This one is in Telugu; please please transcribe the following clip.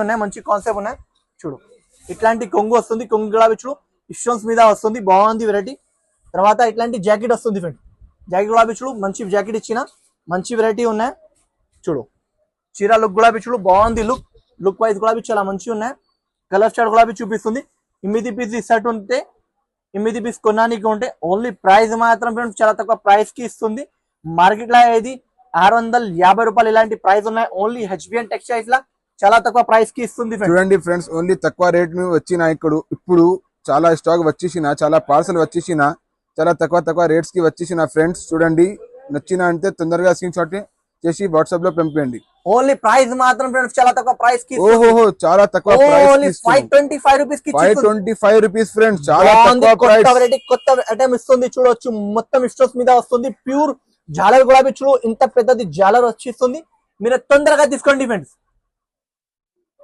ఉన్నాయి, మంచి కాన్సెప్ట్ ఉన్నాయి. చూడు ఇట్లాంటి కొంగు వస్తుంది, కొంగు గులాబీ చూడు స్టోన్స్ మీద వస్తుంది, బాగుంది వెరైటీ. తర్వాత ఇట్లాంటి జాకెట్ వస్తుంది ఫ్రెండ్, జాకెట్ గులాబీ చూడు మంచి జాకెట్ ఇచ్చిన, మంచి వెరైటీ ఉన్నాయి. చూడు చీర లుక్ గులాబీ చూడు బాగుంది, లుక్ వైజ్ గులాబీ చాలా మంచిగా ఉన్నాయి. కలర్ స్టార్ గులాబీ చూపిస్తుంది. 8 పీస్ ఇస్తట్టు ఉంటే 8 పీస్ కొనడానికి ఉంటే ఓన్లీ ప్రైస్ మాత్రం ఫ్రెండ్స్ చాలా తక్కువ ప్రైస్ కి ఇస్తుంది. మార్కెట్ లో ఇది 650 రూపాయలు ఇలాంటి ప్రైస్ ఉన్నాయి. ఓన్లీ హెచ్బిఎన్ టెక్స్టైల్స్ లా చాలా తక్కువ ప్రైస్ కి ఇస్తుంది. చూడండి ఫ్రెండ్స్, ఓన్లీ తక్కువ రేట్ వచ్చిన ఇప్పుడు చాలా స్టాక్ వచ్చేసిన, చాలా పార్సల్ వచ్చేసిన, చాలా తక్కువ రేట్స్ కి వచ్చేసిన ఫ్రెండ్స్. చూడండి నచ్చిన అంటే తొందరగా స్క్రీన్ షాట్ చేసి వాట్సాప్ లో పంపండి. ఓన్లీ ప్రైస్ మాత్రం ఫ్రెండ్స్ చాలా తక్కువ ప్రైస్ కి, ఓహో చాలా తక్కువ ప్రైస్, ఓన్లీ 525 రూపీస్ కి, 525 రూపీస్ ఫ్రెండ్స్, చాలా తక్కువ ప్రైస్. కొత్త ఐటమ్ ఇస్తుంది చూడొచ్చు, మొత్తం స్టోన్స్ మీద వస్తుంది. ప్యూర్ జాలర్ గులాబీ చూడు ఇంత పెద్దది జాలర్ వచ్చిస్తుంది, మీరు తొందరగా తీసుకోండి ఫ్రెండ్స్.